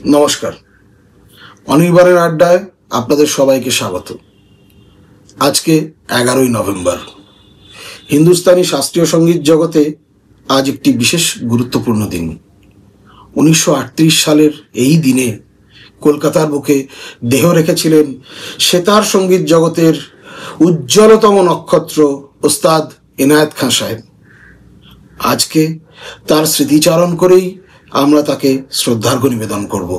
নমস্কার, অনির্বাণের আড্ডায় আপনাদের সবাইকে স্বাগত। আজকে 11ই নভেম্বর। হিন্দুস্তানি শাস্ত্রীয় সঙ্গীত জগতে আজ একটি বিশেষ গুরুত্বপূর্ণ দিন। 1938 সালের এই দিনে কলকাতার বুকে দেহ রেখেছিলেন সেতার সঙ্গীত জগতের উজ্জ্বলতম নক্ষত্র ওস্তাদ এনায়েত খাঁ সাহেব। আজকে তার স্মৃতিচারণ করেই আমরা তাকে শ্রদ্ধার্ঘ্য নিবেদন করব।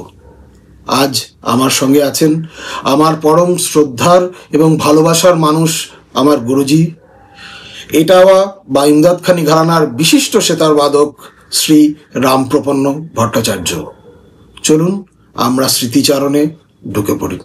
আজ আমার সঙ্গে আছেন আমার পরম শ্রদ্ধার এবং ভালোবাসার মানুষ, আমার গুরুজি, এটাওয়া বা ইমদাদখানি ঘরানার বিশিষ্ট সেতার বাদক শ্রী রামপ্রপন্ন ভট্টাচার্য। চলুন আমরা স্মৃতিচারণে ঢুকে পড়ি।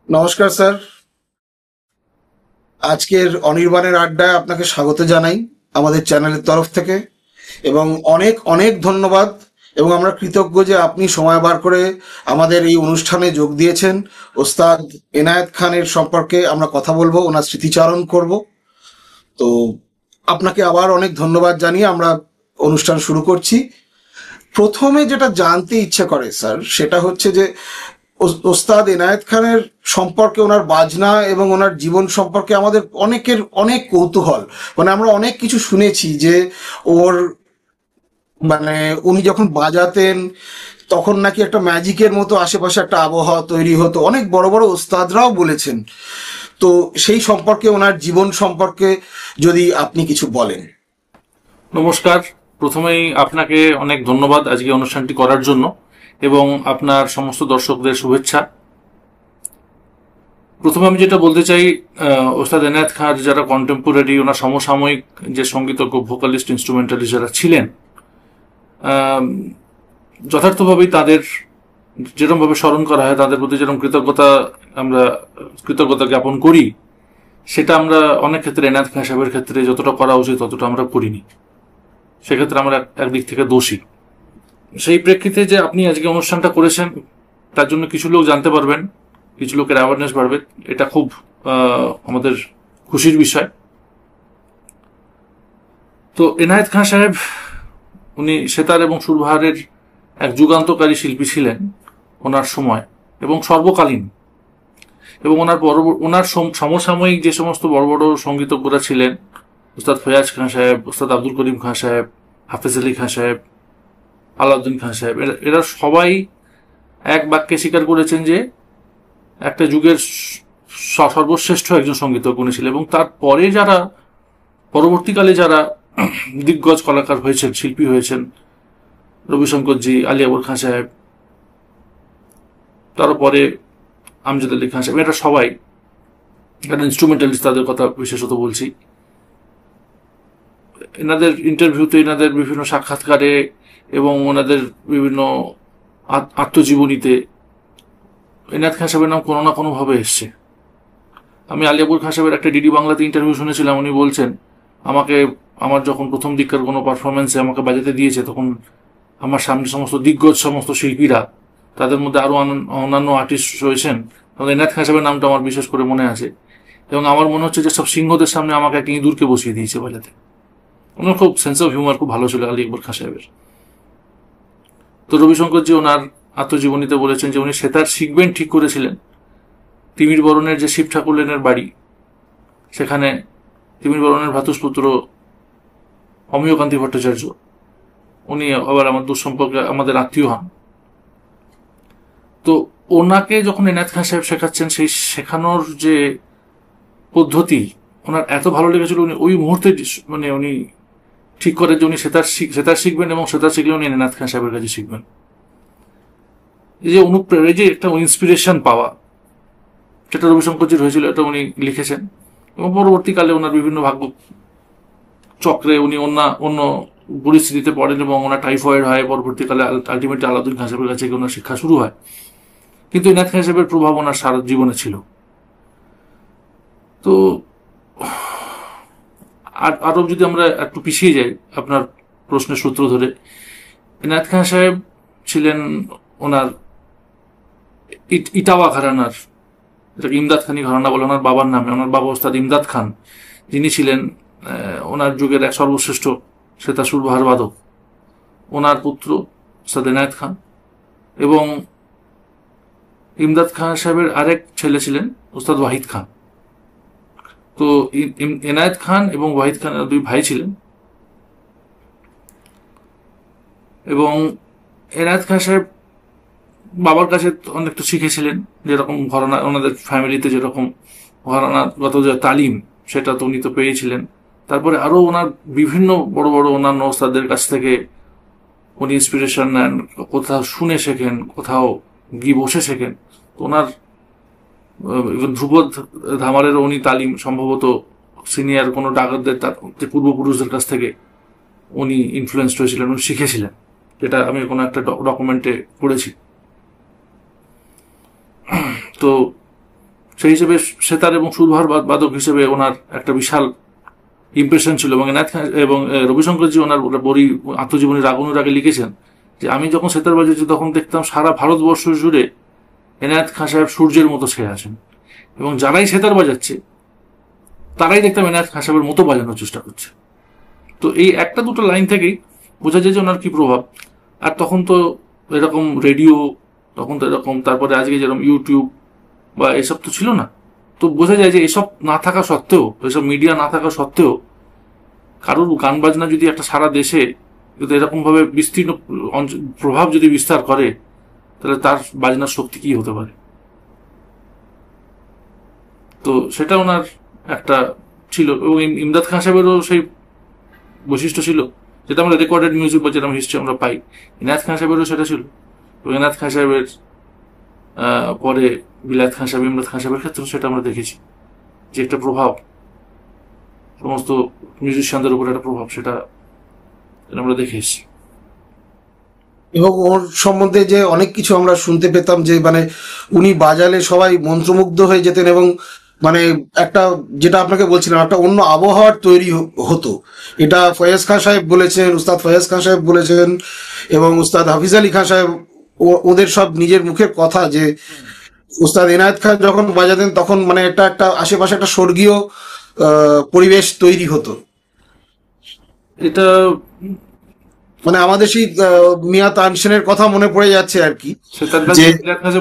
নমস্কার স্যার, আজকের অনির্বাণের আড্ডায় আপনাকে স্বাগত জানাই আমাদের চ্যানেলের তরফ থেকে, এবং অনেক অনেক ধন্যবাদ। এবং আমরা কৃতজ্ঞ যে আপনি সময় বার করে আমাদের এই অনুষ্ঠানে যোগ দিয়েছেন। ওস্তাদ এনায়েত খানের সম্পর্কে আমরা কথা বলবো, ওনার স্মৃতিচারণ করব। তো আপনাকে আবার অনেক ধন্যবাদ জানিয়ে আমরা অনুষ্ঠান শুরু করছি। প্রথমে যেটা জানতে ইচ্ছে করে স্যার, সেটা হচ্ছে যে ওস্তাদ এনায়েত খানের সম্পর্কে, ওনার বাজনা এবং ওনার জীবন সম্পর্কে আমাদের অনেকের অনেক কৌতূহল। মানে আমরা অনেক কিছু শুনেছি যে ওর উনি যখন বাজাতেন তখন নাকি একটা ম্যাজিকের মতো আশেপাশে একটা আবহাওয়া তৈরি হতো, অনেক বড় বড় ওস্তাদরাও বলেছেন। তো সেই সম্পর্কে, ওনার জীবন সম্পর্কে যদি আপনি কিছু বলেন। নমস্কার, প্রথমেই আপনাকে অনেক ধন্যবাদ আজকে অনুষ্ঠানটি করার জন্য এবং আপনার সমস্ত দর্শকদের শুভেচ্ছা। প্রথমে আমি যেটা বলতে চাই, ওস্তাদ এনায়েত খাঁর যারা কন্টেম্পোরারি, ওনার সমসাময়িক যে সঙ্গীতজ্ঞ, ভোকালিস্ট, ইনস্ট্রুমেন্টালিস্ট যারা ছিলেন, যথার্থভাবেই তাদের যেরকমভাবে স্মরণ করা হয়, তাদের প্রতি যেরকম কৃতজ্ঞতা জ্ঞাপন করি, সেটা আমরা অনেক ক্ষেত্রে এনায়েত খাঁ সাহেবের ক্ষেত্রে যতটা করা উচিত ততটা আমরা করিনি। সেক্ষেত্রে আমরা একদিক থেকে দোষী। সেই প্রেক্ষিতে যে আপনি আজকে অনুষ্ঠানটা করেছেন, তার জন্য কিছু লোক জানতে পারবেন, কিছু লোকের অ্যাওয়ারনেস বাড়বে, এটা খুব আমাদের খুশির বিষয়। তো এনায়েত খাঁ সাহেব, উনি সেতার এবং সুরবাহারের এক যুগান্তকারী শিল্পী ছিলেন ওনার সময় এবং সর্বকালীন। এবং ওনার সমসাময়িক যে সমস্ত বড় বড় সঙ্গীতজ্ঞরা ছিলেন, ওস্তাদ ফয়াজ খাঁ সাহেব, ওস্তাদ আব্দুল করিম খাঁ সাহেব, হাফেজ আলী খাঁ সাহেব, আলাউদ্দিন খাঁ সাহেব, এরা সবাই এক বাক্যে স্বীকার করেছেন যে একটা যুগের সর্বশ্রেষ্ঠ একজন সঙ্গীতজ্ঞ উনি ছিলেন। এবং তারপরে যারা পরবর্তীকালে যারা দিগ্গজ কলাকার হয়েছেন, শিল্পী হয়েছেন, রবিশঙ্করজি, আলী আকবর খাঁ সাহেব, তারপরে আমজাদ আলী খাঁ সাহেব, এরা সবাই ইনস্ট্রুমেন্টালিস্ট, তাদের কথা বিশেষত বলছি। এনাদের ইন্টারভিউতে, এনাদের বিভিন্ন সাক্ষাৎকারে এবং ওনাদের বিভিন্ন আত্মজীবনীতে এনায়েত খাঁ সাহেবের নাম কোনো না কোনোভাবে এসছে। আমি আলী আকবর খাঁ সাহেবের একটা ডিডি বাংলাতে ইন্টারভিউ শুনেছিলাম। উনি বলছেন, আমার যখন প্রথম দিককার কোনো পারফরমেন্সে আমাকে বাজাতে দিয়েছে, তখন আমার সামনে সমস্ত দিগ্গজ সমস্ত শিল্পীরা, তাদের মধ্যে আরো অন্যান্য আর্টিস্ট রয়েছেন, এনায়েত খান সাহেবের নামটা আমার বিশেষ করে মনে আছে। এবং আমার মনে হচ্ছে যে সব সিংহদের সামনে আমাকে একটা ইঁদুরকে বসিয়ে দিয়েছে বাজাতে। ওনার খুব সেন্স অফ হিউমার খুব ভালো ছিল আলী আকবর খান সাহেবের। তো রবিশঙ্করজি ওনার আত্মজীবনীতে বলেছেন যে উনি সেতার শিখবেন ঠিক করেছিলেন তিমির বরণের যে শিব ঠাকুর লেনের বাড়ি, সেখানে তিমির বরণের ভ্রাতুষ্পুত্র অমিয়কান্তি ভট্টাচার্য, উনি আবার আমার দুঃসম্পর্কে আমাদের আত্মীয় হন। তো ওনাকে যখন এনায়েত খান সাহেব শেখাচ্ছেন, সেই শেখানোর যে পদ্ধতি ওনার এত ভালো লেগেছিল, উনি ওই মুহূর্তে মানে উনি ঠিক করে যে উনি সেতার শিখবেন এবং সেতার শিখলে উনি এনায়েত খান সাহেবের কাছে শিখবেন। এই যে অনুপ্রেরণা, এই যে একটা ইন্সপিরেশন পাওয়া, সেটা রবিশঙ্করজির হয়েছিল, এটা উনি লিখেছেন। এবং পরবর্তীকালে ওনার বিভিন্ন ভাগ্য চক্রে উনি অন্য পরিস্থিতিতে পড়েন এবং ওনার টাইফয়েড হয়। পরবর্তীকালে আলটিমেটলি আলাউদ্দিন খান সাহেবের কাছে ওনার শিক্ষা শুরু হয়। কিন্তু এনায়েত খান সাহেবের প্রভাব ওনার সারা জীবনে ছিল। তো আরো যদি আমরা একটু পিছিয়ে যাই আপনার প্রশ্নের সূত্র ধরে, এনায়েত খান সাহেব ছিলেন ওনার ইটাওয়া ঘরানার, যেটাকে ইমদাদ খানি ঘরানা বলে ওনার বাবার নামে। ওনার বাবা ওস্তাদ ইমদাদ খান, যিনি ছিলেন ওনার যুগের এক সর্বশ্রেষ্ঠ সেতার সুরবাহার বাদক। ওনার পুত্র ওস্তাদ এনায়েত খান এবং ইমদাদ খান সাহেবের আরেক ছেলে ছিলেন ওস্তাদ ওয়াহিদ খান। তো এনায়েত খান এবং ওয়াহিদ খান দুই ভাই ছিলেন। এবং এনায়েত খান সাহেব বাবার কাছে অনেকটা শিখেছিলেন, যেরকম ঘরানা ওনাদের ফ্যামিলিতে যেরকম ঘরানাগত যে তালিম, সেটা তো উনি তো পেয়েছিলেন। তারপরে আরো ওনার বিভিন্ন বড় বড় অন্যান্য ওস্তাদদের কাছ থেকে উনি ইন্সপিরেশন নেন, কোথাও শুনে শেখেন, কোথাও গিয়ে বসে শেখেন। তো ওনার ধ্রুপদ ধামারেরও উনি তালিম সম্ভবত সিনিয়র কোনো ডাকাতদের তার পূর্বপুরুষদের কাছ থেকে উনি ইনফ্লুয়েন্সড হয়েছিলেন, উনি শিখেছিলেন, যেটা আমি কোনো একটা ডকুমেন্টে পড়েছি। তো সেই হিসেবে সেতার এবং সুরবাহার বাদক হিসেবে ওনার একটা বিশাল ইমপ্রেশন ছিল। এবং এনায়েত খান এবং রবিশঙ্করজি ওনার বই আত্মজীবনী রাগুনুর আগে লিখেছেন যে আমি যখন সেতার বাজাচ্ছি তখন দেখতাম সারা ভারতবর্ষ জুড়ে এনায়েত খান সাহেব সূর্যের মতো ছেয়ে আছেন, এবং যারাই সেতার বাজাচ্ছে তারাই দেখতাম এনায়েত খান সাহেবের মতো বাজানোর চেষ্টা করছে। তো এই একটা দুটো লাইন থেকেই বোঝা যায় যে ওনার কি প্রভাব। আর তখন তো এরকম রেডিও, তখন তো এরকম, তারপরে আজকে যেরকম ইউটিউব বা এসব তো ছিল না। তো বোঝা যায় যে এসব না থাকা সত্ত্বেও, এসব মিডিয়া না থাকা সত্ত্বেও, কারোর গান বাজনা যদি একটা সারা দেশে যদি এরকম ভাবে বিস্তীর্ণ প্রভাব যদি বিস্তার করে, তাহলে তার বাজনার শক্তি কি হতে পারে। তো সেটা ওনার একটা ছিল। এবং ইমদাদ খান সাহেবেরও সেই বৈশিষ্ট্য ছিল, যেটা আমরা রেকর্ডেড মিউজিক বা যেরকম হিস্ট্রি আমরা পাই, এনায়েত খান সাহেবেরও সেটা ছিল। এবং এনায়েত খান সাহেবের পরে বিলায়েত খান সাহেব, ইমদাদ খান সাহেবের ক্ষেত্রে সেটা আমরা দেখেছি যে একটা প্রভাব, সমস্ত মিউজিশিয়ানদের উপর একটা প্রভাব, সেটা আমরা দেখে এসেছি। এবং ওর সম্বন্ধে যে অনেক কিছু আমরা শুনতে পেতাম, যে মানে উনি বাজালে সবাই মন্ত্রমুগ্ধ হয়ে যেতেন, এবং মানে একটা, যেটা আপনাকে বলছিলাম, একটা অন্য আবহাওয়ার তৈরি হতো। এটা ফয়েজ খান সাহেব বলেছেন, উস্তাদ ফয়েজ খান সাহেব বলেছেন, এবং উস্তাদ হাফিজ আলী খান সাহেব, ওদের সব নিজের মুখের কথা যে উস্তাদ এনায়েত খান যখন বাজাতেন তখন মানে একটা আশেপাশে একটা স্বর্গীয় পরিবেশ তৈরি হতো। এটা মানে আমাদের সেই মিয়া তানসেনের কথা মনে পড়ে যাচ্ছে আর কি,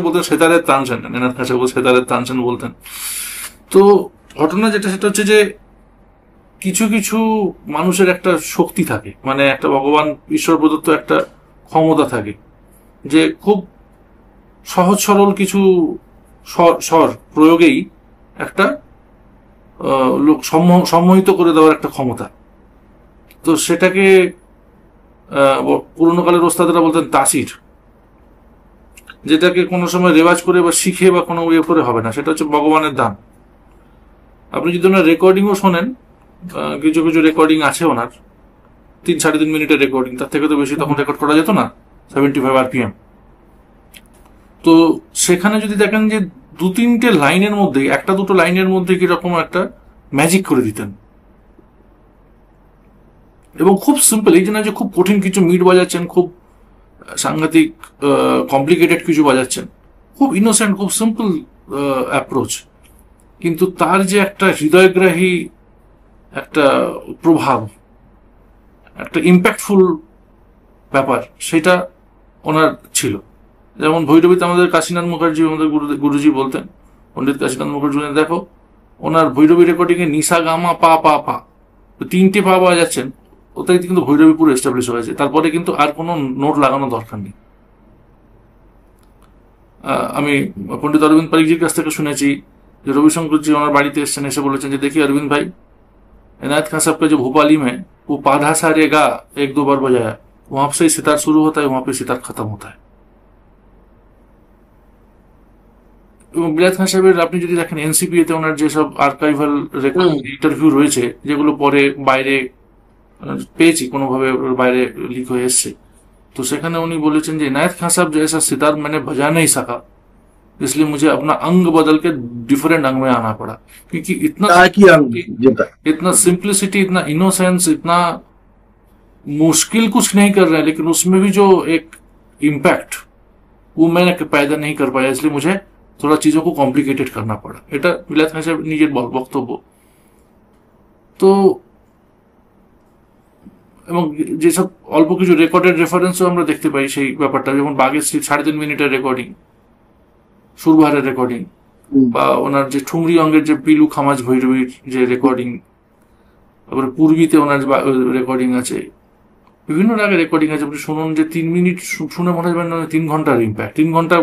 বলতেন সেতারের তানসেন, এনায়েত খান সাহেব সেতারের তানসেন বলতেন। তো ঘটনা যেটা, সেটা হচ্ছে যে কিছু কিছু মানুষের একটা শক্তি থাকে, মানে একটা ভগবান ঈশ্বর প্রদত্ত একটা ক্ষমতা থাকে, যে খুব সহজ সরল কিছু স্বর প্রয়োগেই একটা লোক সম্মোহিত করে দেওয়ার একটা ক্ষমতা। তো সেটাকে পুরোনো কালের ওস্তাদরা বলতেন তাসির, যেটাকে কোনো সময় রেওয়াজ করে বা শিখে বা কোনো ইয়ে করে হবে না, সেটা হচ্ছে ভগবানের দান। আপনি যদি ওনার রেকর্ডিংও শোনেন, কিছু কিছু রেকর্ডিং আছে ওনার 3-3.5 মিনিটের রেকর্ডিং, তার থেকে তো বেশি তখন রেকর্ড করা যেত না, 75 RPM। তো সেখানে যদি দেখেন যে 2-3টে লাইনের মধ্যে, একটা দুটো লাইনের মধ্যে কিরকম একটা ম্যাজিক করে দিতেন। এবং খুব সিম্পল, এই যে না যে খুব কঠিন কিছু মিট বাজাচ্ছেন, খুব সাংঘাতিক কমপ্লিকেটেড কিছু বাজাচ্ছেন, খুব ইনোসেন্ট, খুব সিম্পল অ্যাপ্রোচ, কিন্তু তার যে একটা হৃদয়গ্রাহী একটা প্রভাব, একটা ইম্প্যাক্টফুল ব্যাপার, সেটা ওনার ছিল। যেমন ভৈরবীতে আমাদের কাশীনাথ মুখার্জি, আমাদের গুরুজি বলতেন, পণ্ডিত কাশীনাথ মুখার্জি, দেখো ওনার ভৈরবী রেকর্ডিং এ নিসা গামা পা পা পা, তিনটে পা পাওয়া যাচ্ছেন, ওটাই কিন্তু ভৈরবী পুরো এস্টাবলিশ হয়েছে। তারপরে কিন্তু আর কোনো নোট লাগানো দরকার নেই। আমি পণ্ডিত অরবিন্দ পারিকজির কাছ থেকে শুনেছি যে রবিশঙ্করজি ওনার বাড়িতে এসছেন, এসে বলেছেন যে দেখি অরবিন্দ भाई, इनायत खान साहब का जो भोपाली में वो पाधा सा रे गा एक दो बार बजाया, वहां से ही सितार शुरू होता है, वहां पे सितार खत्म होता है। এবং বিলাত খান সাহেবের আপনি যদি দেখেন এনসিপিএ তে ওনার যেসব আর্কাইভাল রেকর্ড ইন্টারভিউ রয়েছে, যেগুলো পরে বাইরে পেয়েছি, কোনোভাবে বাইরে লিক হয়ে এসছে, तो সেখানে উনি বলেছেন যে इनायत खान साहब जैसा सितार मैंने बजा नहीं सका, इसलिए मुझे अपना अंग बदल के डिफरेंट अंग में आना पड़ा, क्योंकि इतना सिंप्लिसिटी, इतना इनोसेंस, इतना मुश्किल कुछ नहीं कर रहे हैं, लेकिन उसमें भी जो एक इम्पैक्ट वो मैंने पैदा नहीं कर पाया, इसलिए मुझे थोड़ा चीजों को कॉम्प्लिकेटेड करना पड़ा। এটা বিলাত খান সাহেব নিজের বক্তব্য। তো এবং যেসব অল্প কিছু রেকর্ডেড রেফারেন্সও আমরা দেখতে পাই সেই ব্যাপারটা, যেমন বাগের স্ত্রী 3.5 মিনিটের রেকর্ডিং, সুরবাহারের রেকর্ডিং, বা ওনার যে ঠুমরি অঙ্গের যে পিলু খামাজ ভৈরবীর যে রেকর্ডিং, তারপরে পূর্বীতে ওনার রেকর্ডিং আছে, বিভিন্ন রাগের রেকর্ডিং আছে। আপনি শুনুন যে 3 মিনিট শুনে মনে হয় 3 ঘন্টার ইম্প্যাক্ট। 3 ঘন্টা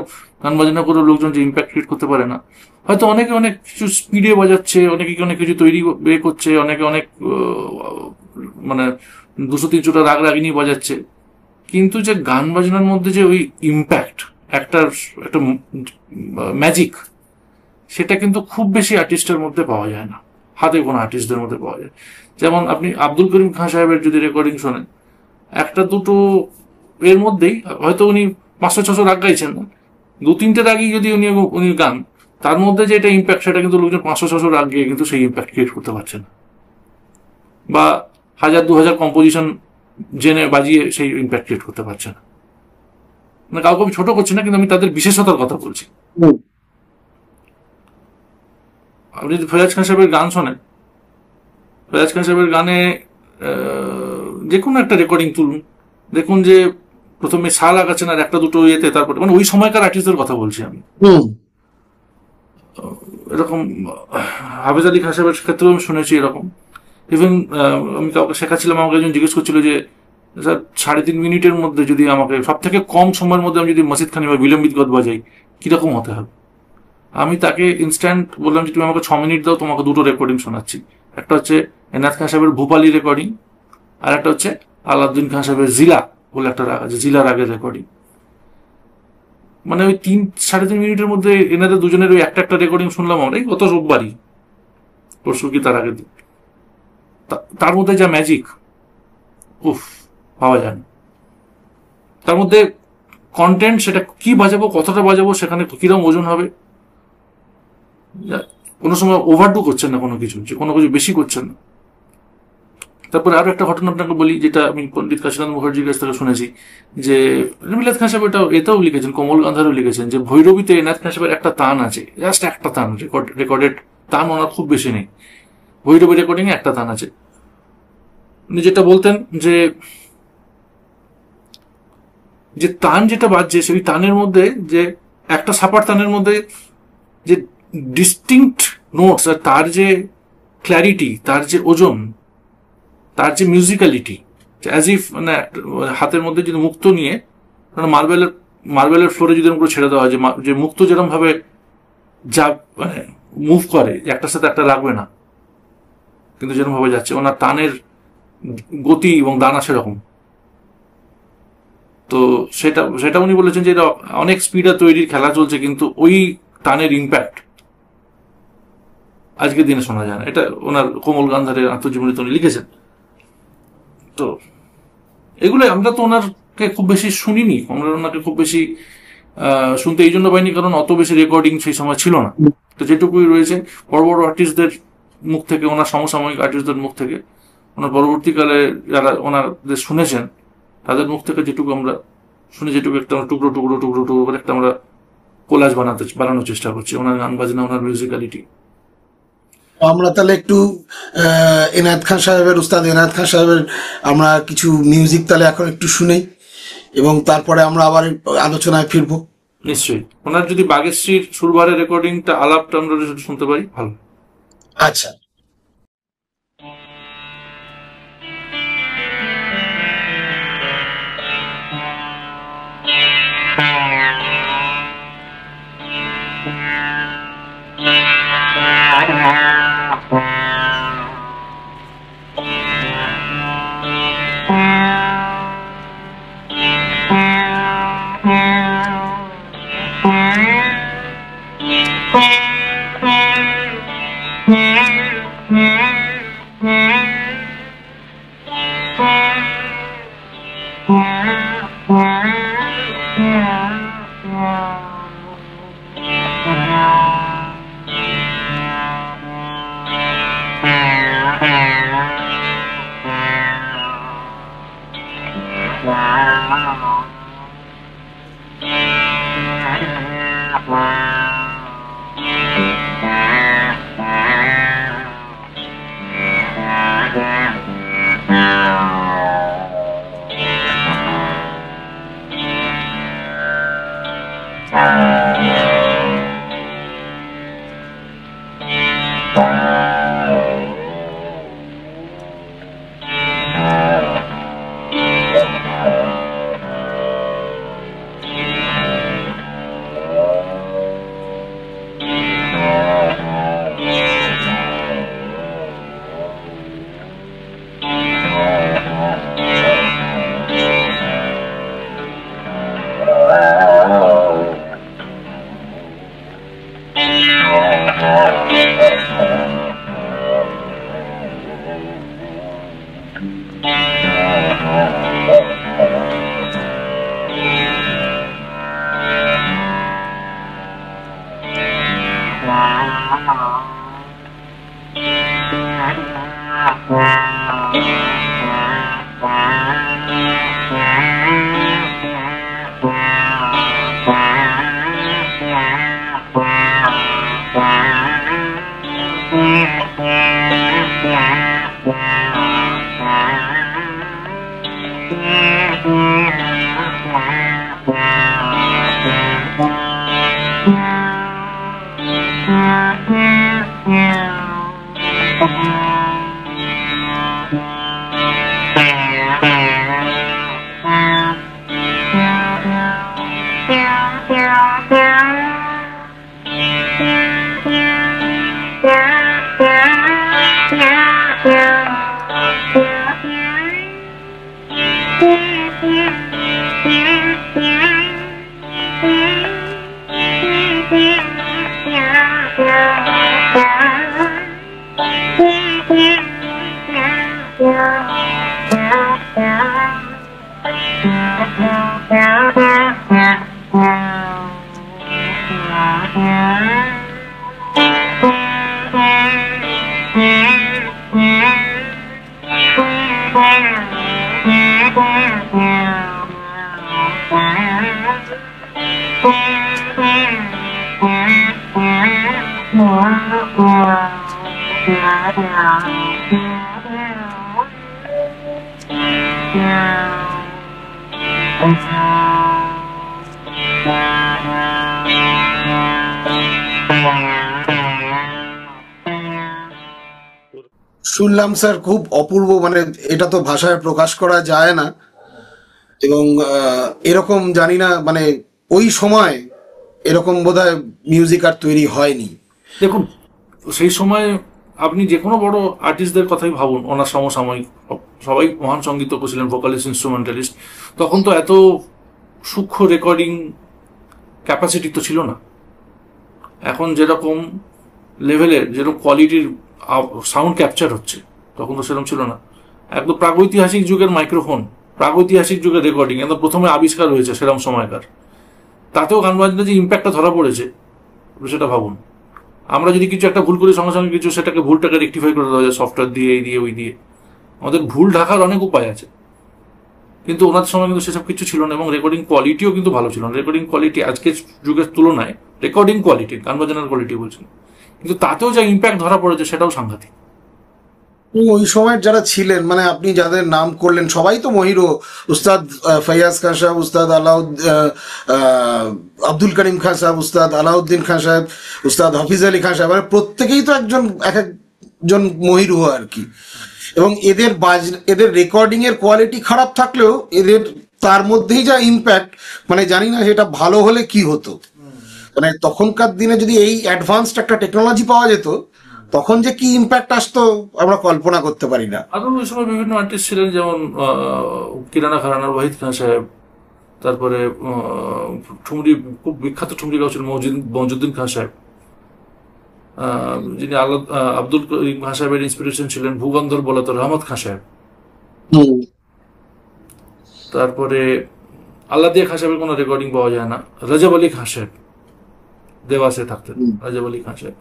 গান বাজনা করে লোকজন যে ইম্প্যাক্ট ক্রিয়েট করতে পারে না। হয়তো অনেকে অনেক কিছু স্পিডে বাজাচ্ছে, অনেকে অনেক কিছু তৈরি করছে, অনেকে অনেক মানে 200-300টা রাগ রাগিনী বাজাচ্ছে, কিন্তু যে গান বাজনার মধ্যে যে ওই ইম্প্যাক্ট, একটা ম্যাজিক, সেটা কিন্তু খুব বেশি আর্টিস্টের মধ্যে পাওয়া যায় না, হাতে কোনো আর্টিস্টদের মধ্যে পাওয়া যায়। যেমন আপনি আব্দুল করিম খান সাহেবের যদি রেকর্ডিং শোনেন, একটা দুটো এর মধ্যেই হয়তো উনি 500-600 রাগ গাইছেন না, 2-3টে রাগই যদি উনি গান, তার মধ্যে যে এটা ইম্প্যাক্ট, সেটা কিন্তু লোকজন 500-600 রাগ গিয়ে কিন্তু সেই ইম্প্যাক্ট ক্রিয়েট করতে পারছে না, বা 1000-2000 কম্পোজিশন জেনে বাজিয়ে সেই ইম্প্যাক্ট ক্রিয়েট করতে পারছে না। মানে কাউকে আমি ছোট করছি না, কিন্তু আমি তাদের বিশেষতার কথা বলছি। আপনি যদি ফয়াজ খান সাহেবের গান শোনেন, ফয়াজ খান সাহেবের গানে যে কোনো একটা রেকর্ডিং তুলুন, দেখুন যে প্রথমে সা লাগাচ্ছেন আর একটা দুটো ইয়েতে, তারপরে মানে ওই সময়কার আর্টিস্টদের কথা বলছি আমি। এরকম হাফেজ আলী খান সাহেবের ক্ষেত্রেও আমি শুনেছি এরকম। ইভেন আমি কাউকে শেখাচ্ছিলাম, আমাকে একজন জিজ্ঞেস করছিল যে স্যার 3.5 মিনিটের মধ্যে যদি আমাকে সব থেকে কম সময়ের মধ্যে আমি যদি মসজিদ খানি বা বিলম্বিত গত বাজাই, কিরকম হতে হবে? আমি তাকে ইনস্ট্যান্ট বললাম যে তুমি আমাকে 6 মিনিট দাও, তোমাকে দুটো রেকর্ডিং শোনাচ্ছি। একটা হচ্ছে এনায়েত খান সাহেবের ভূপালি রেকর্ডিং, আর একটা হচ্ছে আলাউদ্দিন খান সাহেবের জিলা বলে একটা রাগ আছে, জিলা রাগের রেকর্ডিং। মানে ওই 3-3.5 মিনিটের মধ্যে এনাদের দুজনের ওই একটা রেকর্ডিং শুনলাম আমরা গত রোববারই, পরশু কি তার আগের দিন। তার মধ্যে যা ম্যাজিক উফ পাওয়া যায় না। তার মধ্যে কন্টেন্ট, সেটা কি বাজাবো, কতটা বাজাবো, সেখানে কিরকম ওজন হবে, কোনো সময় ওভারডু করছেন না কোনো কিছু, যে কোনো কিছু বেশি করছেন না। তারপরে আরো একটা ঘটনা আপনাকে বলি, যেটা আমি পণ্ডিত কাশীনাথ মুখার্জির কাছ থেকে শুনেছি, যে বিলাত খান সাহেব এটাও লিখেছেন, কোমল গান্ধারও লিখেছেন, যে ভৈরবীতে এনায়েত খান সাহেবের একটা তান আছে, জাস্ট একটা তান, রেকর্ডেড তান ওনার খুব বেশি নেই, ভৈরবী রেকর্ডিং এ একটা তান আছে। উনি যেটা বলতেন যে তান যেটা বাজছে, সেই তানের মধ্যে যে একটা সাপার তানের মধ্যে যে ডিস্টিংক্ট নোটস, আর তার যে ক্ল্যারিটি, তার যে ওজন, তার যে মিউজিক্যালিটি, অ্যাজ ইফ মানে হাতের মধ্যে যদি মুক্ত নিয়ে মার্বেলের ফ্লোরে যদি এরকম করে ছেড়ে দেওয়া হয়, যে মুক্ত যেরকম ভাবে যা মানে মুভ করে, একটার সাথে একটা লাগবে না, কিন্তু যেরকম ভাবে যাচ্ছে, ওনার টানের গতি এবং দানা সেরকম। তো সেটা উনি বলেছেন যে এটা অনেক স্পিডে তৈরির খেলা চলছে, কিন্তু ওই টানের ইম্প্যাক্ট আজকের দিনে শোনা যায় না। এটা ওনার কোমল গান্ধারের আত্মজীবনীতে উনি লিখেছেন। তো এগুলো আমরা তো ওনারকে খুব বেশি শুনিনি, আমরা ওনাকে খুব বেশি শুনতে এই জন্য পাইনি কারণ অত বেশি রেকর্ডিং সেই সময় ছিল না। তো যেটুকুই রয়েছে বড় বড় আর্টিস্টদের মুখ থেকে, ওনার সমসাময়িক আর্টিস্টদের মুখ থেকে, ওনার পরবর্তীকালে যারা ওনাদের শুনেছেন তাদের মুখ থেকে যেটুকু আমরা শুনে, যেটুকু একটা টুকরো টুকরো টুকরো টুকরো করে একটা আমরা কোলাজ বানানোর চেষ্টা করছি, ওনার গান বাজনা, ওনার মিউজিক্যালিটি। আমরা তাহলে একটু এনায়েত খান সাহেবের, উস্তাদ এনায়েত খান সাহেবের আমরা কিছু মিউজিক তাহলে এখন একটু শুনেই, এবং তারপরে আমরা আবার আলোচনায় ফিরবো। নিশ্চয়ই, ওনার যদি বাগেশ্রীর সুরবারের রেকর্ডিংটা, আলাপটা আমরা যদি শুনতে পারি ভালো। আচ্ছা। শুনলাম স্যার, খুব অপূর্ব, মানে এটা তো ভাষায় প্রকাশ করা যায় না। এবং এরকম জানি না, মানে ওই সময় এরকম বোধহয় মিউজিক আর তৈরি হয়নি। দেখুন, সেই সময় আপনি যে কোনো বড় আর্টিস্টদের কথাই ভাবুন, ওনার সমসাময়িক সবাই মহান সঙ্গীতজ্ঞ ছিলেন, ভোকালিস্ট, ইনস্ট্রুমেন্টালিস্ট। তখন তো এত সূক্ষ্ম রেকর্ডিং ক্যাপাসিটি তো ছিল না। এখন যেরকম লেভেলের, যেরকম কোয়ালিটির সাউন্ড ক্যাপচার হচ্ছে, তখন তো সেরকম ছিল না। একদম প্রাগৈতিহাসিক যুগের মাইক্রোফোন, প্রাগৈতিহাসিক যুগের রেকর্ডিং একদম প্রথমে আবিষ্কার হয়েছে সেরকম সময়কার। তাতেও গান বাজনা যে ইম্প্যাক্টটা ধরা পড়েছে সেটা ভাবুন। আমরা যদি কিছু একটা ভুল করি, সঙ্গে সঙ্গে কিছু সেটাকে ভুলটাকে রেকটিফাই করে দেওয়া যায় সফটওয়্যার দিয়ে, এই দিয়ে, ওই দিয়ে। আমাদের ভুল ঢাকার অনেক উপায় আছে, কিন্তু ওনার সময় কিন্তু সেসব কিছু ছিল না, এবং রেকর্ডিং কোয়ালিটিও কিন্তু ভালো ছিল না। রেকর্ডিং কোয়ালিটি আজকের যুগের তুলনায়, রেকর্ডিং কোয়ালিটি, গান বাজানোর কোয়ালিটি বলছি, কিন্তু তাতেও যা ইম্প্যাক্ট ধরা পড়েছে সেটাও সাংঘাতিক। ওই সময়ের যারা ছিলেন, মানে আপনি যাদের নাম করলেন সবাই তো মহিরো, উস্তাদ ফৈয়াজ খান সাহেব, উস্তাদ আব্দুল করিম খান সাহেব, উস্তাদ আলাউদ্দিন খান সাহেব, উস্তাদ হাফিজ আলী খান সাহেব, মানে প্রত্যেকেই তো এক একজন মহিরুহ আর কি। এবং এদের রেকর্ডিং এর কোয়ালিটি খারাপ থাকলেও এদের তার মধ্যেই যা ইম্প্যাক্ট, মানে জানি না সেটা ভালো হলে কি হতো। মানে তখনকার দিনে যদি এই অ্যাডভান্সড একটা টেকনোলজি পাওয়া যেত, তখন যে কি ইম্প্যাক্ট আসতো আমরা কল্পনা করতে পারি না। আরো ওই সময় বিভিন্ন আর্টিস্ট ছিলেন, যেমন কিরানা ঘরানার ওয়াহিদ খান সাহেব, তারপরে ঠুমরি, খুব বিখ্যাত ঠুমরি গাও ছিলেন মজিউদ্দিন খান সাহেব, যিনি আব্দুল করিম খান সাহেবের ইন্সপিরেশন ছিলেন, ভূগন্ধর বলতো রহমত খান সাহেব, তারপরে আল্লাদিয়া খান সাহেবের কোনো রেকর্ডিং পাওয়া যায় না, রজব আলী খান সাহেব দেওয়াসে থাকতেন, রজব আলী খান সাহেব।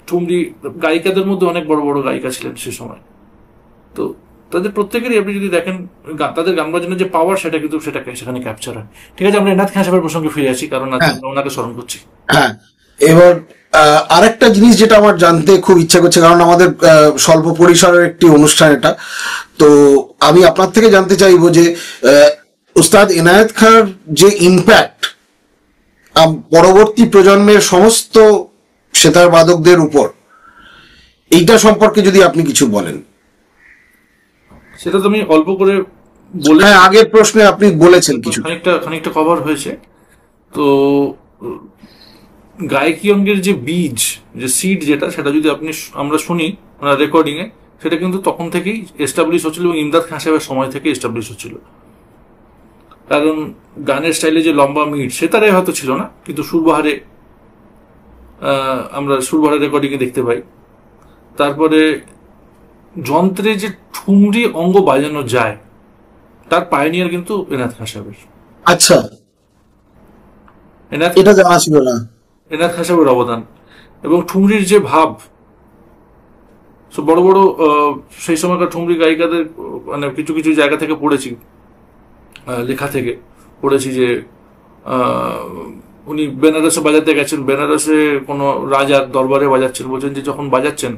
ঠুমরি গায়িকাদের মধ্যে অনেক বড় বড় গায়িকা ছিলেন সে সময়। তো তাদের প্রত্যেকেরই আপনি যদি দেখেন তাদের গান বাজনার যে পাওয়ার, সেটা কিন্তু সেখানে ক্যাপচার হয়। ঠিক আছে, আমরা এনায়েত খান সাহেবের প্রসঙ্গে ফিরে আসি, কারণ আমরা ওনাকে স্মরণ করছি। হ্যাঁ, এবার আরেকটা জিনিস যেটা আমার জানতে খুব ইচ্ছা করছে, কারণ আমাদের স্বল্প পরিসরের একটি অনুষ্ঠান এটা, তো আমি আপনার থেকে জানতে চাইবো যে উস্তাদ এনায়েত খাঁর যে ইম্প্যাক্ট পরবর্তী প্রজন্মের সমস্ত সেতার বাদকদের উপর, এইটা সম্পর্কে যদি আপনি কিছু বলেন। সেটা তো আমি অল্প করে বলে, হ্যাঁ, আগের প্রশ্নে আপনি বলেছেন কিছু, খানিকটা কভার হয়েছে। তো গায়কী অঙ্গের যে বীজ, যে সিড, সেটা যদি আমরা শুনি ওনার রেকর্ডিং এ, সেটা কিন্তু তখন থেকেই এস্টাবলিশ হচ্ছিল, এবং ইমদাদ খান সাহেবের সময় থেকে এস্টাবলিশ হচ্ছিল। কারণ গানের স্টাইলে যে লম্বা মিট, সেতারে হয়তো ছিল না, কিন্তু সুরবাহারে আমরা সুরবাহারের রেকর্ডিং এ দেখতে পাই। তারপরে যন্ত্রে যে ঠুমরি অঙ্গ বাজানো যায়, তার পায়োনিয়ার কিন্তু এনায়েত খান সাহেবের। আচ্ছা, এটা জানা ছিল না। এনায়েত খান সাহেবের অবদান এবং ঠুমরির যে ভাব, বড় বড় সেই সময়কার ঠুমরি গায়িকাদের, মানে কিছু কিছু জায়গা থেকে পড়েছি, লেখা থেকে পড়েছি যে উনি বেনারসে বাজাতে গেছেন, বেনারসে কোনো রাজার দরবারে বাজাচ্ছেন, বলছেন যে যখন বাজাচ্ছেন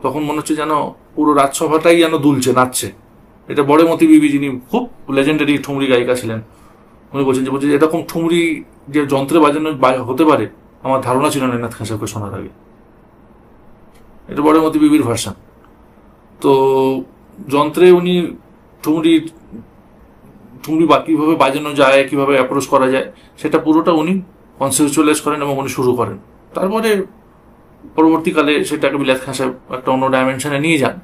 তখন মনে হচ্ছে যেন পুরো রাজসভাটাই যেন দুলছে, নাচছে। এটা বড়মতি বিবি, যিনি খুব লেজেন্ডারি ঠুমরি গায়িকা ছিলেন, উনি বলছেন যে এরকম ঠুমরি যে যন্ত্রে বাজানো হতে পারে আমার ধারণা ছিল না এনায়েত খান সাহেবকে শোনার আগে। এটা বড়মতি বিবির ভার্সন। তো যন্ত্রে উনি ঠুমরি কিভাবে বাজানো যায়, কিভাবে অ্যাপ্রোচ করা যায়, সেটা পুরোটা উনি কনসেপচুয়ালাইজ করেন এবং উনি শুরু করেন। তারপরে পরবর্তীকালে সেটাকে বিলাত খান সাহেব একটা অন্য ডাইমেনশনে নিয়ে যান।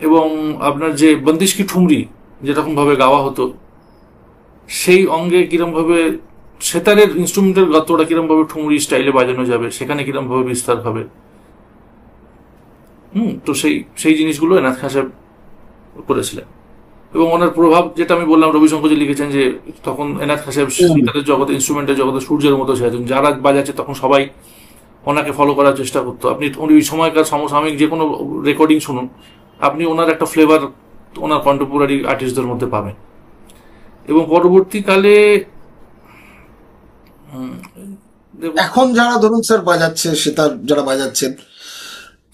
এবং আপনার যে বন্দিশ কি ঠুমরি যেরকম ভাবে গাওয়া হতো, সেই অঙ্গে কিরম ভাবে সেতারের ইনস্ট্রুমেন্টের গাত্রটা কিরম ভাবে ঠুমরি স্টাইলে বাজানো যাবে, সেখানে কিরম ভাবে বিস্তার হবে। তো সেই জিনিসগুলো এনায়েত খান সাহেব করেছিলেন। এবং ওনার প্রভাব, যেটা আমি বললাম, রবিশঙ্কর জি লিখেছেন যে তখন এনায়েত খান সাহেব সেতারের জগতে, ইনস্ট্রুমেন্টের জগতে সূর্যের মতো ছিলেন। যারা বাজাচ্ছে তখন সবাই ওনাকে ফলো করার চেষ্টা করতো। আপনি ওই সময়কার সমসাময়িক যে কোনো রেকর্ডিং শুনুন, আপনি ওনার একটা ফ্লেভার ওনার কন্টেম্পোরারি আর্টিস্টদের মধ্যে পাবেন। এবং পরবর্তীকালে এখন যারা ধরুন স্যার বাজাচ্ছে, সেতার যারা বাজাচ্ছেন,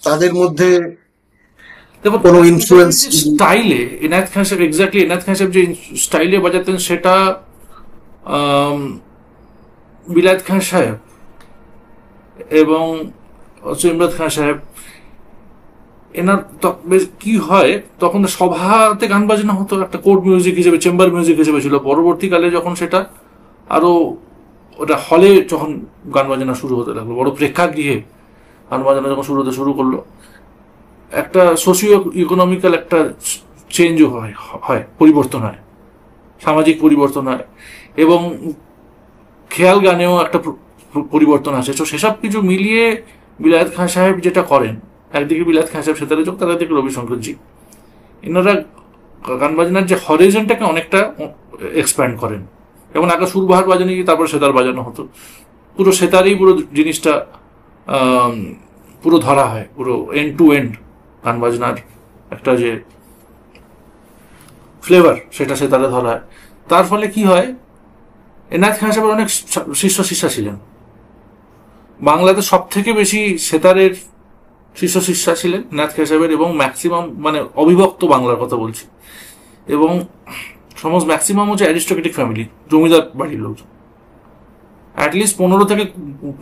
তাদের মধ্যে কোনো ইনফ্লুয়েন্স স্টাইলে এনায়েত খান সাহেব, এক্স্যাক্টলি এনায়েত খান সাহেব যে স্টাইলে বাজাতেন, সেটা বিলায়েত খান সাহেব এবং ইমরান খান সাহেব, এনার কি হয়, তখন সভাতে গান বাজনা হতো, একটা কোর্ট মিউজিক হিসেবে, চেম্বার মিউজিক হিসেবে ছিল। পরবর্তীকালে যখন সেটা আরো ওটা হলে যখন গান বাজনা শুরু হতে লাগলো, বড় প্রেক্ষাগৃহে গান বাজনা যখন শুরু করলো, একটা সোশিও ইকোনমিক্যাল একটা চেঞ্জও হয়, পরিবর্তন হয়, সামাজিক পরিবর্তন হয়, এবং খেয়াল গানেও একটা পরিবর্তন আসে। তো সেসব কিছু মিলিয়ে বিলায়েত খান সাহেব যেটা করেন, একদিকে বিলায়েত খান সাহেব সেতারে যোগ, তার একদিকে রবিশঙ্কর জি, এনারা গান বাজনার যে হরিজনটাকে অনেকটা এক্সপ্যান্ড করেন। এবং আগে সুরবাহার বাজানো গিয়ে তারপরে সেতার বাজানো হতো, পুরো সেতারেই পুরো জিনিসটা পুরো ধরা হয়, পুরো এন্ড টু এন্ড গান বাজনার একটা যে ফ্লেভার সেটা সেতারে ধরা হয়। তার ফলে কি হয়, এনায়েত খান সাহেবের অনেক শিষ্যা ছিলেন। বাংলাতে সব থেকে বেশি সেতারের শিষ্যা ছিলেন এনায়েত খান সাহেবের, এবং ম্যাক্সিমাম মানে অবিভক্ত বাংলার কথা বলছি, এবং সমস্ত ম্যাক্সিমাম হচ্ছে অ্যারিস্টোক্রেটিক ফ্যামিলি, জমিদার বাড়ির লোকজন। অ্যাটলিস্ট 15 থেকে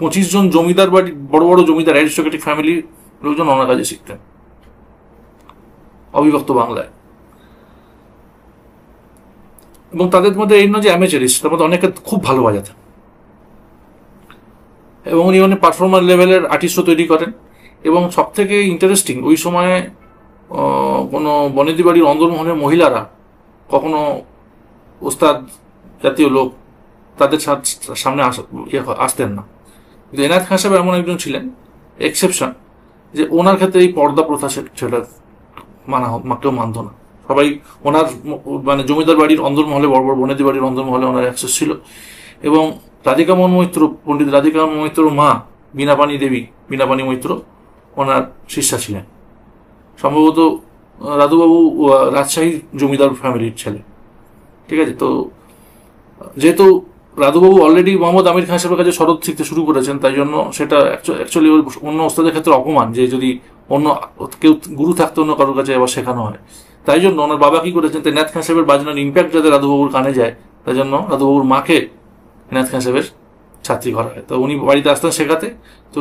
25 জন জমিদার বাড়ি, বড় বড় জমিদার অ্যারিস্টোক্রেটিক ফ্যামিলির লোকজন ওনার কাছে শিখতেন অবিভক্ত বাংলায়। এবং তাদের মধ্যে এই নয় যে অ্যামেচারিস্ট, তার মধ্যে অনেকে খুব ভালো বাজাতেন, এবং উনি মানে পারফর্মার লেভেলের আর্টিস্টও তৈরি করেন। এবং সব থেকে ইন্টারেস্টিং, ওই সময়ে কোনো বনেদি বাড়ির অন্দরমহলের মহিলারা কখনো ওস্তাদ জাতীয় লোক তাদের সামনে আসতেন না। কিন্তু এনায়েত খান সাহেব এমন একজন ছিলেন এক্সেপশন, যে ওনার ক্ষেত্রে এই পর্দা প্রথা সেটা কেউ মানত না। সবাই ওনার মানে জমিদার বাড়ির অন্দরমহলে, বড় বড় বনেদি বাড়ির অন্দরমহলে ওনার অ্যাক্সেস ছিল। এবং রাধিকা মোহন মৈত্র, পণ্ডিত রাধিকা মোহন মৈত্রর মা বীণাপাণি দেবী, বীণাপাণি মৈত্র ওনার শিষ্যা ছিলেন। সম্ভবত রাধুবাবু রাজশাহী জমিদার ফ্যামিলির ছেলে, ঠিক আছে। তো যেহেতু রাধুবাবু অলরেডি মোহাম্মদ আমির খান সাহেবের কাছে শরৎ শিখতে শুরু করেছেন, তাই জন্য সেটা অ্যাকচুয়ালি অন্য ওস্তাদের ক্ষেত্রে অপমান যে যদি অন্য কেউ গুরু থাকতে অন্য কারোর কাছে আবার শেখানো হয়। তাই জন্য ওনার বাবা কি করেছেন, এনায়েত খান সাহেবের বাজনার ইম্প্যাক্ট যাতে রাধুবাবুর কানে যায়, তাই জন্য রাধুবাবুর মাকে এনায়েত খান সাহেবের ছাত্রী করা হয়। তো উনি বাড়িতে আসতেন শেখাতে। তো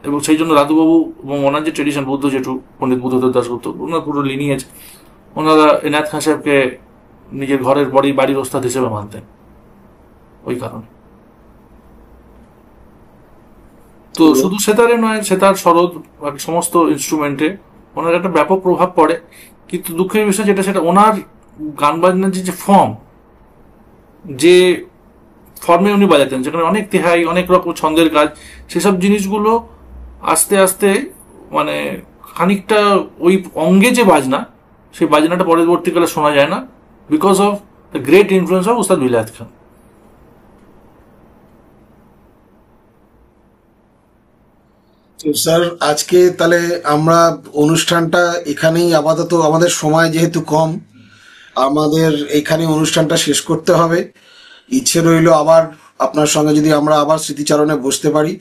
এবং সেই জন্য রাধুবাবু এবং ওনার যে ট্রেডিশন, বৌদ্ধ জেঠু পণ্ডিত বুদ্ধদেব দাশগুপ্ত, ওনার পুরো লিনিয়েজ, ওনারা এনায়েত খান সাহেবকে নিজের ঘরের বাড়ির ওস্তাদ হিসেবে মানতেন ওই কারণে। তো শুধু সেতারে নয়, সেতার, সরোদ, সমস্ত ইনস্ট্রুমেন্টে ওনার একটা ব্যাপক প্রভাব পড়ে। কিন্তু দুঃখের বিষয় যেটা, সেটা ওনার গান বাজনার যে ফর্ম, যে ফর্মে উনি বাজাতেন, যেখানে অনেক তেহাই, অনেক রকম ছন্দের কাজ, সেসব জিনিসগুলো আস্তে আস্তে মানে খানিকটা ওই অঙ্গে যে বাজনা, সেই বাজনাটা পরবর্তীকালে শোনা যায় না, because of the great influence of উস্তাদ বিলায়েত খান। তো স্যার, আজকে তাহলে আমরা অনুষ্ঠানটা এখানেই আপাতত, আমাদের সময় যেহেতু কম, আমাদের এখানে অনুষ্ঠানটা শেষ করতে হবে। ইচ্ছে রইল আবার আপনার সঙ্গে যদি আমরা আবার স্মৃতিচারণে বসতে পারি।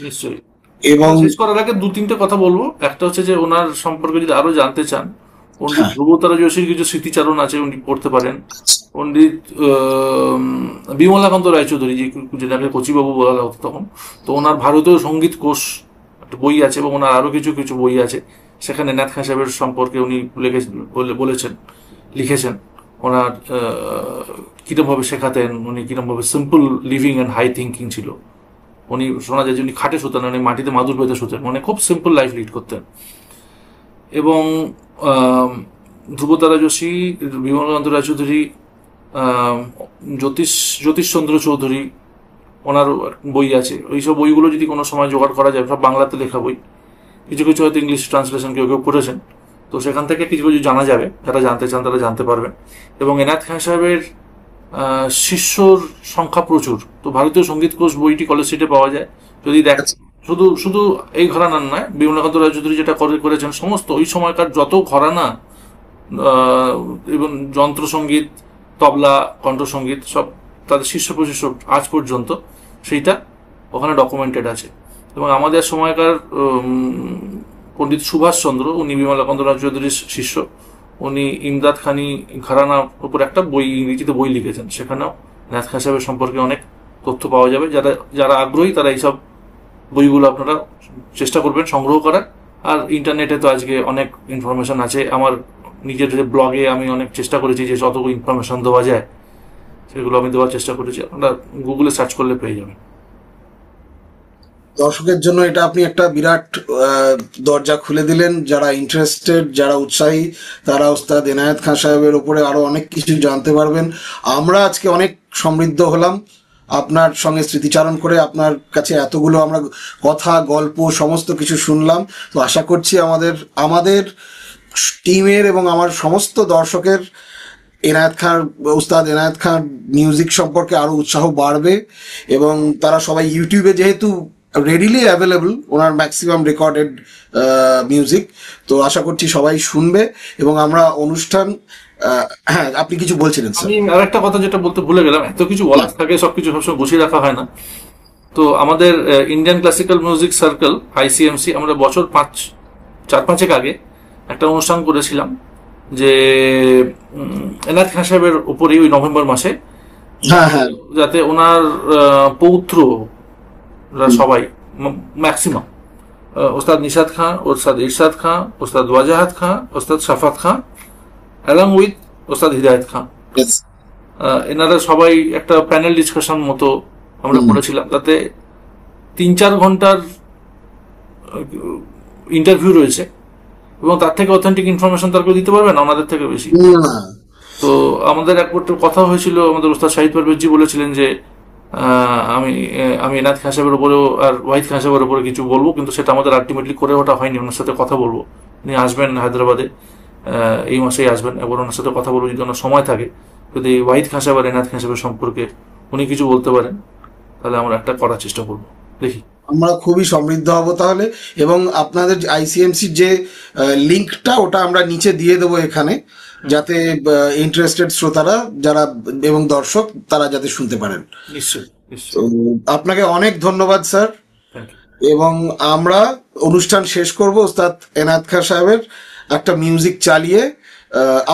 নিশ্চয়ই। এবং শেষ করার আগে 2-3টে কথা বলবো। একটা হচ্ছে যে ওনার সম্পর্কে যদি আরো জানতে চান, পণ্ডিত হ্যাঁ, ধ্রুবতারা যোশীর কিছু স্মৃতিচারণ আছে, উনি পড়তে পারেন। পণ্ডিত বিমলাকান্ত রায়চৌধুরী, যেটাকে কচিবাবু বলা হতো তখন, তো ওনার ভারতীয় সঙ্গীত কোষ একটা বই আছে, এবং ওনার আরো কিছু কিছু বই আছে, সেখানে এনায়েত খান সাহেবের সম্পর্কে উনি বলেছেন, লিখেছেন। ওনার কিরমভাবে শেখাতেন, উনি কিরমভাবে simple living and high thinking ছিল। উনি শোনা যায় যে উনি খাটে শুতেন, উনি মাটিতে মাদুর পেতে শুতেন, মানে খুব সিম্পল লাইফ লিড করতেন। এবং ধ্রুবতারা যোশী, বিমলাকান্ত রায়চৌধুরী, জ্যোতিষচন্দ্র চৌধুরী, ওনার বই আছে। ওইসব বইগুলো যদি কোনো সময় জোগাড় করা যায়, সব বাংলাতে লেখা বই, কিছু কিছু হয়তো ইংলিশ ট্রান্সলেশন কেউ কেউ করেছেন, তো সেখান থেকে কিছু কিছু জানা যাবে। যারা জানতে চান তারা জানতে পারবেন। এবং এনায়েত খান সাহেবের শিষ্যর সংখ্যা প্রচুর। তো ভারতীয় সঙ্গীত কোষ বইটি কলেজ স্ট্রিটে পাওয়া যায়। যদি দেখ, শুধু শুধু এই ঘরানার নয়, বিমলাকান্ত রায়চৌধুরী যেটা করেছেন, সমস্ত ওই সময়কার যত ঘরানা এবং যন্ত্রসঙ্গীত, তবলা, কণ্ঠসঙ্গীত, সব তাদের শিষ্য প্রশিষ্য আজ পর্যন্ত সেইটা ওখানে ডকুমেন্টেড আছে। এবং আমাদের সময়কার পণ্ডিত সুভাষচন্দ্র, উনি বিমলাকান্ত রায়চৌধুরীর শিষ্য, উনি ইমদাদ খানি ঘরানার উপর একটা বই, ইংরেজিতে বই লিখেছেন। সেখানেও এনায়েত খান সাহেবের সম্পর্কে অনেক তথ্য পাওয়া যাবে। যারা আগ্রহী তারা এইসব বইগুলো আপনারা চেষ্টা করবেন সংগ্রহ করার। আর ইন্টারনেটে তো আজকে অনেক ইনফরমেশন আছে। আমার নিজের যে ব্লগে আমি অনেক চেষ্টা করেছি যে যতটুকু ইনফরমেশন দেওয়া যায় সেগুলো আমি দেওয়ার চেষ্টা করেছি। আপনারা গুগলে সার্চ করলে পেয়ে যাবেন। দর্শকের জন্য এটা আপনি একটা বিরাট দরজা খুলে দিলেন। যারা ইন্টারেস্টেড, যারা উৎসাহী, তারা ওস্তাদ এনায়েত খান সাহেবের উপরে আরো অনেক কিছু জানতে পারবেন। আমরা আজকে অনেক সমৃদ্ধ হলাম আপনার সঙ্গে স্মৃতিচারণ করে। আপনার কাছে এতগুলো আমরা কথা, গল্প, সমস্ত কিছু শুনলাম। তো আশা করছি আমাদের টিমের এবং আমার সমস্ত দর্শকের উস্তাদ এনায়েত খান মিউজিক সম্পর্কে আরো উৎসাহ বাড়বে। এবং তারা সবাই ইউটিউবে যেহেতু রেডিলি অ্যাভেলেবল, ওনার ম্যাক্সিমাম রেকর্ডেড মিউজিক। তো আশা করছি সবাই শুনবে এবং আমরা অনুষ্ঠান হ্যাঁ, আপনি কিছু বলছিলেন স্যার? আমি আর একটা কথা যেটা বলতে ভুলে গেলাম, এত কিছু বলার থাকে সবকিছু সবসময় গুছিয়ে রাখা হয় না। তো আমাদের Indian classical music circle ICMC, আমরা বছর 4-5 আগে একটা অনুষ্ঠান করেছিলাম, যে এনায়েত খান সাহেবের উপরেই ওই নভেম্বর মাসে, হ্যাঁ হ্যাঁ, যাতে ওনার পৌত্র সবাই ম্যাক্সিমাম, ওস্তাদ নিশাদ খান, ওস্তাদ ইরশাদ খান, ওস্তাদ ওয়াজাহাত খান, ওস্তাদ শাফাত খান, অ্যালং উইথ ওস্তাদ হিদায়ত খান, yes, এনারা সবাই একটা প্যানেল ডিসকাশন মতো আমরা করেছিলাম, তাতে 3-4 ঘন্টার ইন্টারভিউ রয়েছে, এবং তার থেকে অথেন্টিক ইনফরমেশন তার কেউ দিতে পারবে না ওনাদের থেকে বেশি। না, তো আমাদের একবার কথা হয়েছিল, আমাদের ওস্তাদ শাহিদ পারভেজজি বলেছিলেন যে আমি এনায়েত খান সাহেবের উপরেও আর ওয়াহিদ খান সাহেবের উপরে কিছু বলবো, কিন্তু সেটা আমাদের আলটিমেটলি করে ওঠা হয়নি। ওনার সাথে কথা বলবো, উনি আসবেন হায়দ্রাবাদে, এই মাসেই আসবেন, একবার ওনার সাথে কথা বলবো যদি ওনার সময় থাকে, যদি ওয়াহিদ খান সাহেব আর এনায়েত খান সাহেবের সম্পর্কে উনি কিছু বলতে পারেন, তাহলে আমরা একটা করার চেষ্টা করবো, দেখি। আমরা খুবই সমৃদ্ধ হব তাহলে। এবং আপনাদের ICMCর যে লিঙ্কটা, ওটা আমরা নিচে দিয়ে দেবো এখানে, যাতে ইন্টারেস্টেড শ্রোতারা যারা এবং দর্শক তারা যাতে শুনতে পারেন। নিশ্চয়ই তো নিশ্চয়ই, আপনাকে অনেক ধন্যবাদ স্যার। Thank you. এবং আমরা অনুষ্ঠান শেষ করব ওস্তাদ এনায়েত খান সাহেবের একটা মিউজিক চালিয়ে।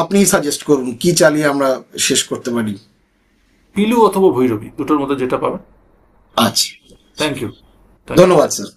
আপনি সাজেস্ট করুন কি চালিয়ে আমরা শেষ করতে পারি। পিলু অথবা ভৈরবী, দুটোর মধ্যে যেটা পাবেন। আচ্ছা, থ্যাংক ইউ। ধন্যবাদ স্যার।